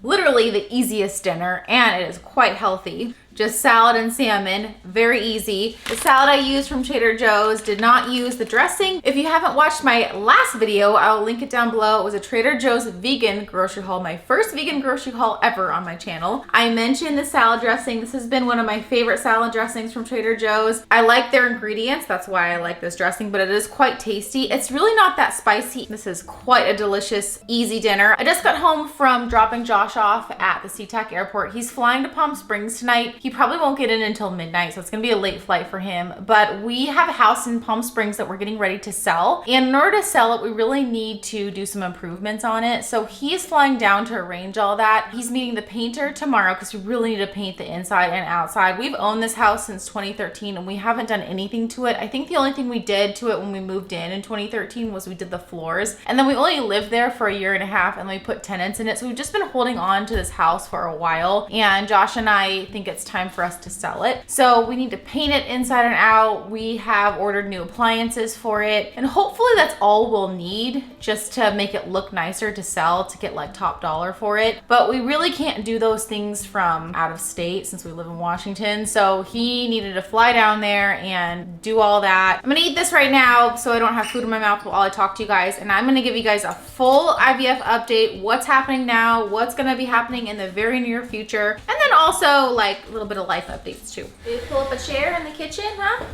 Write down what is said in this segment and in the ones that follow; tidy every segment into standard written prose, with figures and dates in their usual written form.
literally the easiest dinner, and it is quite healthy. Just salad and salmon, very easy. The salad I used from Trader Joe's, did not use the dressing. If you haven't watched my last video, I'll link it down below. It was a Trader Joe's vegan grocery haul, my first vegan grocery haul ever on my channel. I mentioned the salad dressing. This has been one of my favorite salad dressings from Trader Joe's. I like their ingredients, that's why I like this dressing, but it is quite tasty. It's really not that spicy. This is quite a delicious, easy dinner. I just got home from dropping Josh off at the SeaTac airport. He's flying to Palm Springs tonight. He probably won't get in until midnight, so it's gonna be a late flight for him. But we have a house in Palm Springs that we're getting ready to sell. And in order to sell it, we really need to do some improvements on it. So he's flying down to arrange all that. He's meeting the painter tomorrow because we really need to paint the inside and outside. We've owned this house since 2013 and we haven't done anything to it. I think the only thing we did to it when we moved in 2013 was we did the floors. And then we only lived there for a year and a half and we put tenants in it. So we've just been holding on to this house for a while. And Josh and I think it's time for us to sell it. So we need to paint it inside and out. We have ordered new appliances for it. And hopefully that's all we'll need just to make it look nicer to sell, to get like top dollar for it. But we really can't do those things from out of state since we live in Washington. So he needed to fly down there and do all that. I'm gonna eat this right now so I don't have food in my mouth while I talk to you guys. And I'm gonna give you guys a full IVF update, what's happening now, what's gonna be happening in the very near future. And then also like a little bit of life updates too. Did you pull up a chair in the kitchen, huh?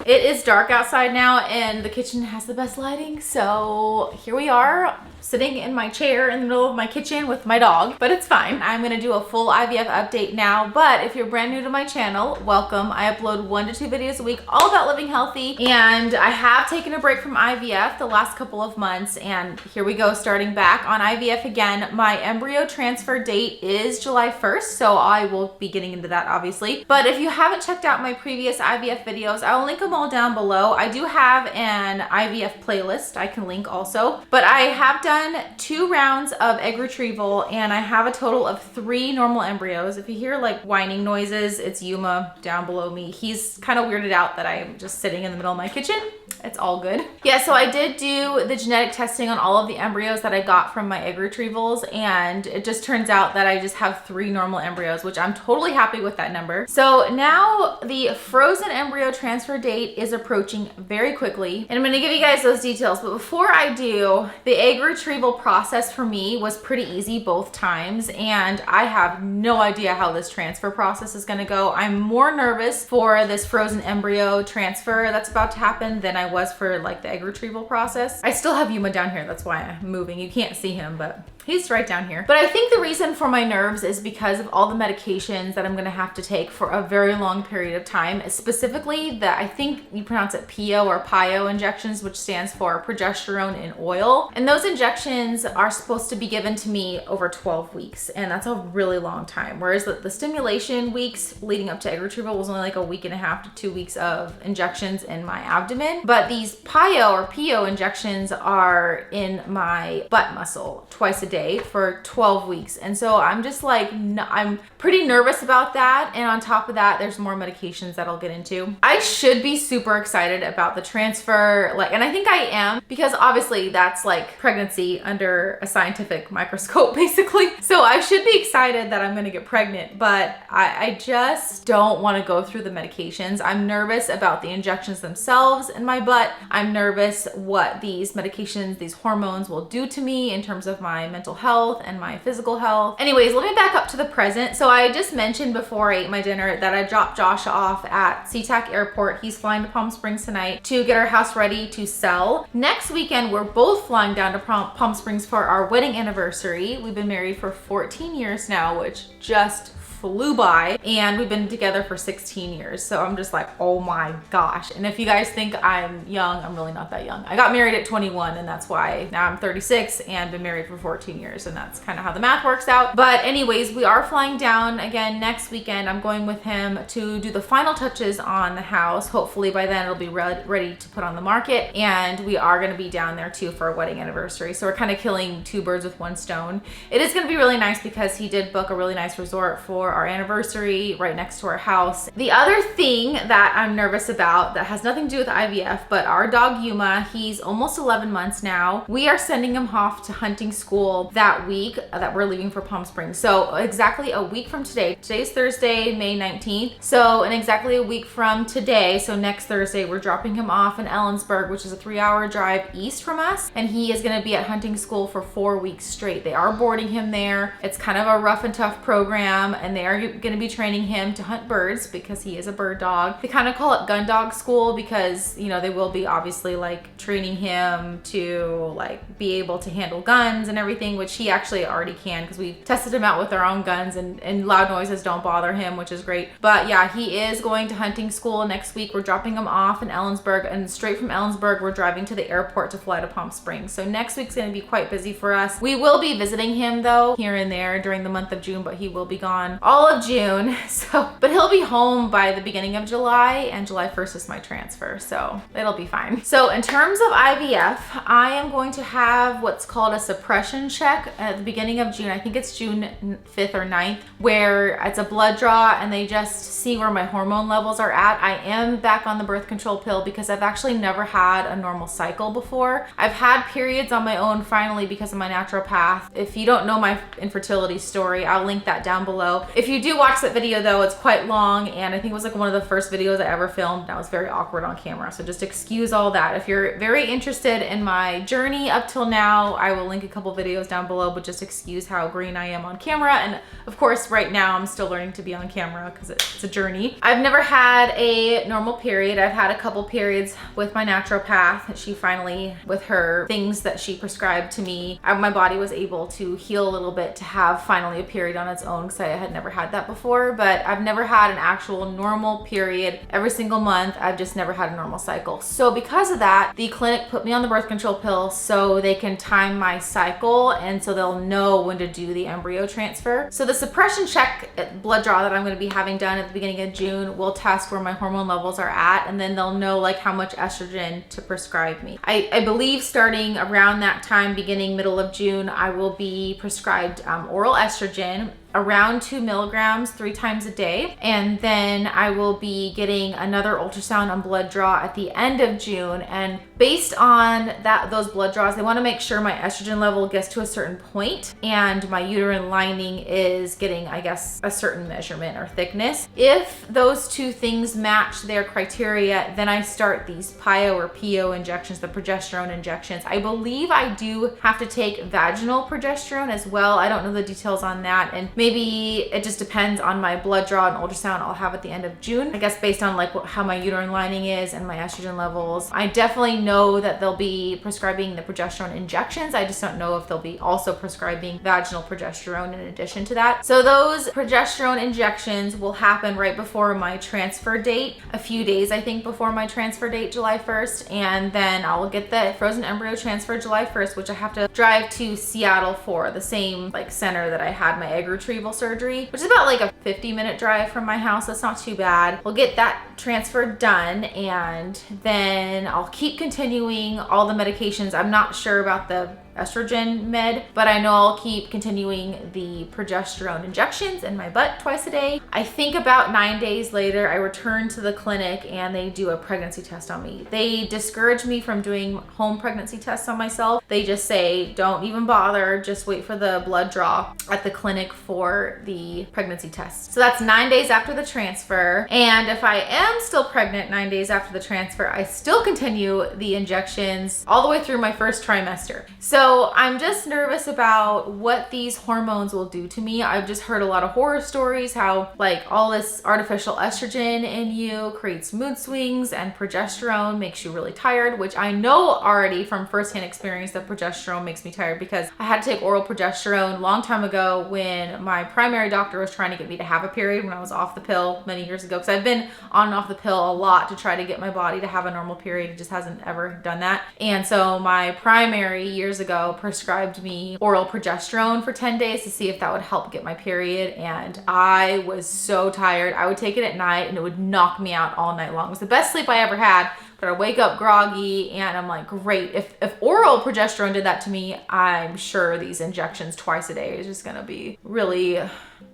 It is dark outside now and the kitchen has the best lighting. So here we are sitting in my chair in the middle of my kitchen with my dog, but it's fine. I'm gonna do a full IVF update now, but if you're brand new to my channel, welcome. I upload 1 to 2 videos a week all about living healthy, and I have taken a break from IVF the last couple of months, and here we go, starting back on IVF again. My embryo transfer date is July 1st, so I will be getting into that obviously. But if you haven't checked out my previous IVF videos, I'll link them all down below. I do have an IVF playlist I can link also, but I have done 2 rounds of egg retrieval and I have a total of 3 normal embryos. If you hear like whining noises, it's Yuma down below me. He's kind of weirded out that I'm just sitting in the middle of my kitchen. It's all good. Yeah, so I did do the genetic testing on all of the embryos that I got from my egg retrievals, and it just turns out that I just have 3 normal embryos, which I'm totally happy with that number. So now the frozen embryo transfer date is approaching very quickly, and I'm gonna give you guys those details. But before I do, the egg retrieval process for me was pretty easy both times, and I have no idea how this transfer process is gonna go. I'm more nervous for this frozen embryo transfer that's about to happen than I was for like the egg retrieval process. I still have Yuma down here, that's why I'm moving. You can't see him, but he's right down here. But I think the reason for my nerves is because of all the medications that I'm gonna have to take for a very long period of time, specifically the, I think you pronounce it PO or PIO injections, which stands for progesterone in oil. And those injections are supposed to be given to me over 12 weeks. And that's a really long time. Whereas the stimulation weeks leading up to egg retrieval was only like a week and a half to 2 weeks of injections in my abdomen. But these PIO or PO injections are in my butt muscle twice a day for 12 weeks. And so I'm just like, I'm pretty nervous about that. And on top of that, there's more medications that I'll get into. I should be super excited about the transfer, like, and I think I am, because obviously that's like pregnancy under a scientific microscope, basically. So I should be excited that I'm gonna get pregnant, but I just don't wanna go through the medications. I'm nervous about the injections themselves in my butt. I'm nervous what these medications, these hormones will do to me in terms of my mental health and my physical health. Anyways, let me back up to the present. So I just mentioned before I ate my dinner that I dropped Josh off at SeaTac airport. He's flying to Palm Springs tonight to get our house ready to sell. Next weekend, we're both flying down to Palm Springs for our wedding anniversary. We've been married for 14 years now, which just flew by, and we've been together for 16 years. So I'm just like, oh my gosh. And if you guys think I'm young, I'm really not that young. I got married at 21, and that's why now I'm 36 and been married for 14 years. And that's kind of how the math works out. But anyways, we are flying down again next weekend. I'm going with him to do the final touches on the house. Hopefully by then it'll be ready to put on the market. And we are gonna be down there too for our wedding anniversary. anniversary. So we're kind of killing two birds with one stone. It is going to be really nice because he did book a really nice resort for our anniversary right next to our house. The other thing that I'm nervous about that has nothing to do with IVF, but our dog Yuma, he's almost 11 months now. We are sending him off to hunting school that week that we're leaving for Palm Springs. So exactly a week from today. Today's Thursday, May 19th. So in exactly a week from today, so next Thursday, we're dropping him off in Ellensburg, which is a 3-hour drive east from us. And he is going to be at hunting school for 4 weeks straight. They are boarding him there. It's kind of a rough and tough program, and they are going to be training him to hunt birds because he is a bird dog. They kind of call it gun dog school because, you know, they will be obviously like training him to like be able to handle guns and everything, which he actually already can because we've tested him out with our own guns, and loud noises don't bother him, which is great. But yeah, he is going to hunting school next week. We're dropping him off in Ellensburg, and straight from Ellensburg, we're driving to the airport to fly to Palm Springs. So next week's going to be quite busy for us. We will be visiting him though here and there during the month of June, but he will be gone all of June. So, but he'll be home by the beginning of July, and July 1st is my transfer. So it'll be fine. So in terms of IVF, I am going to have what's called a suppression check at the beginning of June. I think it's June 5th or 9th, where it's a blood draw and they just see where my hormone levels are at. I am back on the birth control pill because I've actually never had a normal cycle before. I've had periods on my own finally because of my naturopath. If you don't know my infertility story, I'll link that down below. If you do watch that video though, it's quite long, and I think it was like one of the first videos I ever filmed. I was very awkward on camera, so just excuse all that. If you're very interested in my journey up till now, I will link a couple videos down below, but just excuse how green I am on camera. And of course, right now I'm still learning to be on camera because it's a journey. I've never had a normal period. I've had a couple periods with my naturopath. She finally, with her things that she prescribed to me, my body was able to heal a little bit to have finally a period on its own because I had never had that before. But I've never had an actual normal period every single month. I've just never had a normal cycle. So because of that, the clinic put me on the birth control pill so they can time my cycle, and so they'll know when to do the embryo transfer. So the suppression check blood draw that I'm going to be having done at the beginning of June will test where my hormone levels are at, and then they'll know like how much estrogen to prescribe me. I believe starting around that time, beginning middle of June, I will be prescribed oral estrogen around 2 milligrams 3 times a day. And then I will be getting another ultrasound on blood draw at the end of June. And based on those blood draws, they want to make sure my estrogen level gets to a certain point and my uterine lining is getting, I guess, a certain measurement or thickness. If those two things match their criteria, then I start these PIO or PO injections, the progesterone injections. I believe I do have to take vaginal progesterone as well. I don't know the details on that, and maybe it just depends on my blood draw and ultrasound I'll have at the end of June, I guess, based on like how my uterine lining is and my estrogen levels. I definitely know that they'll be prescribing the progesterone injections. I just don't know if they'll be also prescribing vaginal progesterone in addition to that. So those progesterone injections will happen right before my transfer date, a few days I think before my transfer date, July 1st, and then I'll get the frozen embryo transfer July 1st, which I have to drive to Seattle for, the same like center that I had my egg retrieval surgery, which is about like a 50-minute drive from my house. That's not too bad. We'll get that transfer done, and then I'll keep continuing all the medications. I'm not sure about the estrogen med, but I know I'll keep continuing the progesterone injections in my butt twice a day. I think about 9 days later, I return to the clinic and they do a pregnancy test on me. They discourage me from doing home pregnancy tests on myself. They just say, don't even bother, just wait for the blood draw at the clinic for the pregnancy test. So that's 9 days after the transfer. And if I am still pregnant 9 days after the transfer, I still continue the injections all the way through my first trimester. So I'm just nervous about what these hormones will do to me. I've just heard a lot of horror stories, how like all this artificial estrogen in you creates mood swings, and progesterone makes you really tired, which I know already from firsthand experience that progesterone makes me tired, because I had to take oral progesterone a long time ago when my primary doctor was trying to get me to have a period when I was off the pill many years ago, because I've been on and off the pill a lot to try to get my body to have a normal period. It just hasn't ever done that. And so my primary years ago prescribed me oral progesterone for 10 days to see if that would help get my period, and I was so tired. I would take it at night and it would knock me out all night long. It was the best sleep I ever had, but I wake up groggy and I'm like, great. If oral progesterone did that to me, I'm sure these injections twice a day is just gonna be really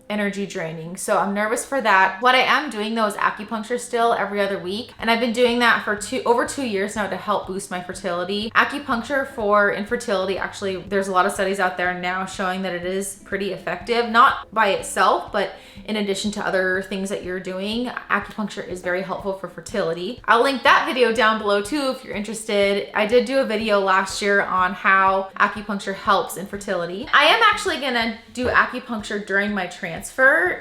energy draining. So I'm nervous for that. What I am doing though is acupuncture still every other week. And I've been doing that for over 2 years now to help boost my fertility. Acupuncture for infertility, actually, there's a lot of studies out there now showing that it is pretty effective, not by itself, but in addition to other things that you're doing. Acupuncture is very helpful for fertility. I'll link that video down below too if you're interested. I did do a video last year on how acupuncture helps in fertility. I am actually gonna do acupuncture during my transfer,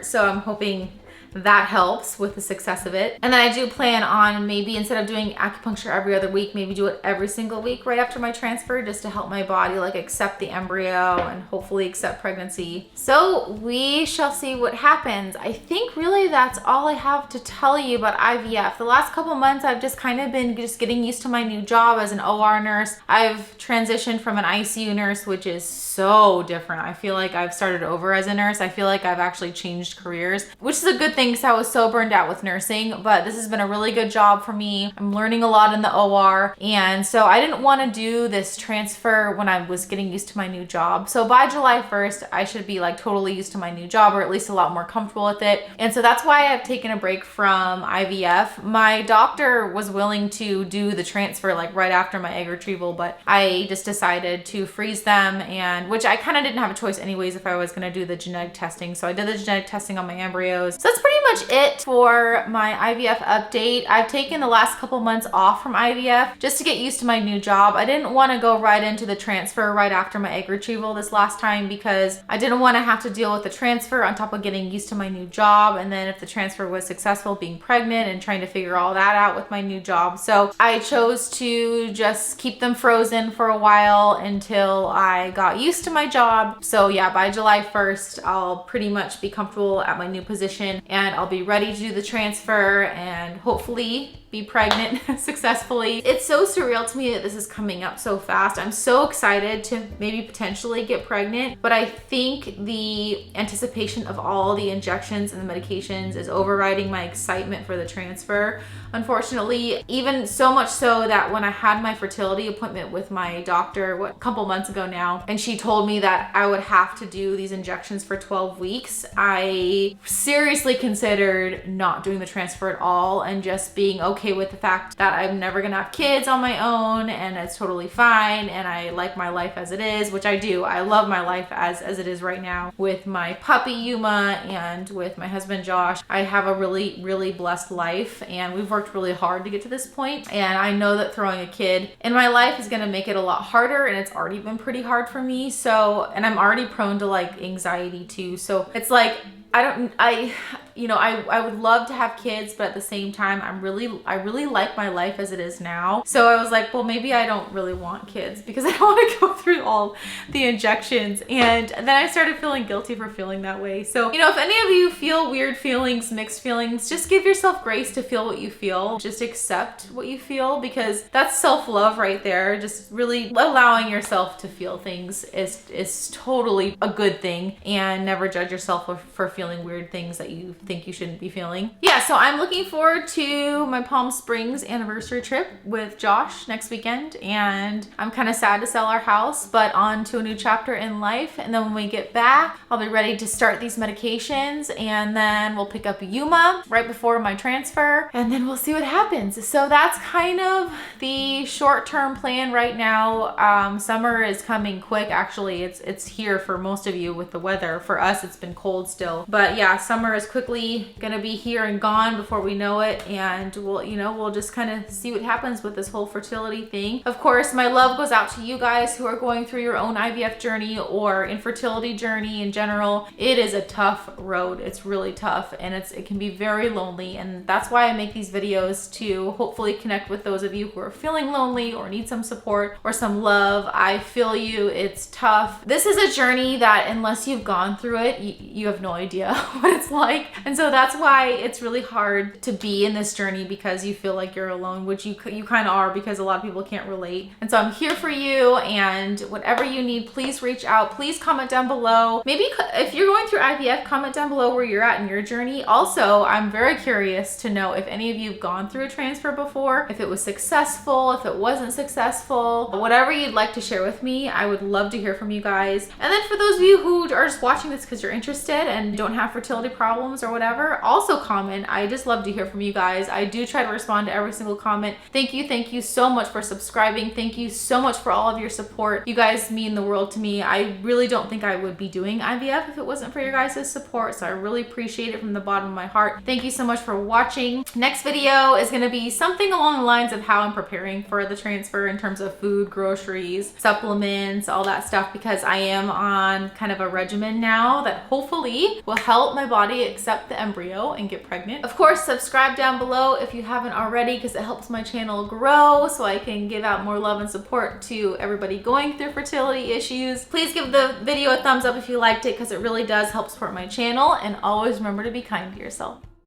so I'm hoping that helps with the success of it. And then I do plan on maybe instead of doing acupuncture every other week, maybe do it every single week right after my transfer, just to help my body like accept the embryo and hopefully accept pregnancy. So we shall see what happens. I think really that's all I have to tell you about IVF. The last couple months I've just kind of been just getting used to my new job as an OR nurse. I've transitioned from an ICU nurse, which is so different. I feel like I've started over as a nurse. I feel like I've actually changed careers, which is a good thing because I was so burned out with nursing, but this has been a really good job for me. I'm learning a lot in the OR, and so I didn't want to do this transfer when I was getting used to my new job. So by July 1st, I should be like totally used to my new job, or at least a lot more comfortable with it. And so that's why I've taken a break from IVF. My doctor was willing to do the transfer like right after my egg retrieval, but I just decided to freeze them, and which I kind of didn't have a choice anyways if I was going to do the genetic testing. So I did the genetic testing on my embryos. So that's pretty much it for my IVF update. I've taken the last couple months off from IVF just to get used to my new job. I didn't want to go right into the transfer right after my egg retrieval this last time because I didn't want to have to deal with the transfer on top of getting used to my new job, and then if the transfer was successful, being pregnant and trying to figure all that out with my new job. So I chose to just keep them frozen for a while until I got used to my job. So yeah, by July 1st, I'll pretty much be comfortable at my new position, and I'll be ready to do the transfer and hopefully be pregnant successfully. It's so surreal to me that this is coming up so fast. I'm so excited to maybe potentially get pregnant, but I think the anticipation of all the injections and the medications is overriding my excitement for the transfer. Unfortunately, even so much so that when I had my fertility appointment with my doctor, a couple months ago now, and she told me that I would have to do these injections for 12 weeks, I seriously considered not doing the transfer at all and just being okay with the fact that I'm never gonna have kids on my own, and it's totally fine, and I like my life as it is, which I do. I love my life as it is right now with my puppy Yuma and with my husband Josh. I have a really, really blessed life, and we've worked really hard to get to this point, and I know that throwing a kid in my life is gonna make it a lot harder, and it's already been pretty hard for me. So, and I'm already prone to like anxiety too, so it's like I would love to have kids, but at the same time, I really like my life as it is now. So I was like, well, maybe I don't really want kids because I don't want to go through all the injections. And then I started feeling guilty for feeling that way. So, if any of you feel weird feelings, mixed feelings, just give yourself grace to feel what you feel. Just accept what you feel, because that's self-love right there. Just really allowing yourself to feel things is totally a good thing, and never judge yourself for feeling weird things that you think you shouldn't be feeling. Yeah, so I'm looking forward to my Palm Springs anniversary trip with Josh next weekend, and I'm kind of sad to sell our house, but on to a new chapter in life. And then when we get back, I'll be ready to start these medications, and then we'll pick up Yuma right before my transfer, and then we'll see what happens. So that's kind of the short-term plan right now. Summer is coming quick. Actually, it's here for most of you with the weather. For us, it's been cold still, but yeah, summer is quickly gonna be here and gone before we know it, and we'll just kind of see what happens with this whole fertility thing. Of course, my love goes out to you guys who are going through your own IVF journey or infertility journey in general. It is a tough road. It's really tough, and it can be very lonely, and that's why I make these videos, to hopefully connect with those of you who are feeling lonely or need some support or some love. I feel you. It's tough. This is a journey that unless you've gone through it, you have no idea idea what it's like. And so that's why it's really hard to be in this journey, because you feel like you're alone, which you kind of are, because a lot of people can't relate. And so I'm here for you, and whatever you need, please reach out. Please comment down below. Maybe if you're going through IVF, comment down below where you're at in your journey. Also, I'm very curious to know if any of you have gone through a transfer before, if it was successful, if it wasn't successful, whatever you'd like to share with me. I would love to hear from you guys. And then for those of you who are just watching this because you're interested and don't have fertility problems or whatever, also comment. I just love to hear from you guys. I do try to respond to every single comment. Thank you so much for subscribing. Thank you so much for all of your support. You guys mean the world to me. I really don't think I would be doing IVF if it wasn't for your guys' support, so I really appreciate it from the bottom of my heart. Thank you so much for watching. Next video is going to be something along the lines of how I'm preparing for the transfer in terms of food, groceries, supplements, all that stuff, because I am on kind of a regimen now that hopefully will help my body accept the embryo and get pregnant. Of course, subscribe down below if you haven't already, because it helps my channel grow so I can give out more love and support to everybody going through fertility issues. Please give the video a thumbs up if you liked it, because it really does help support my channel. And always remember to be kind to yourself.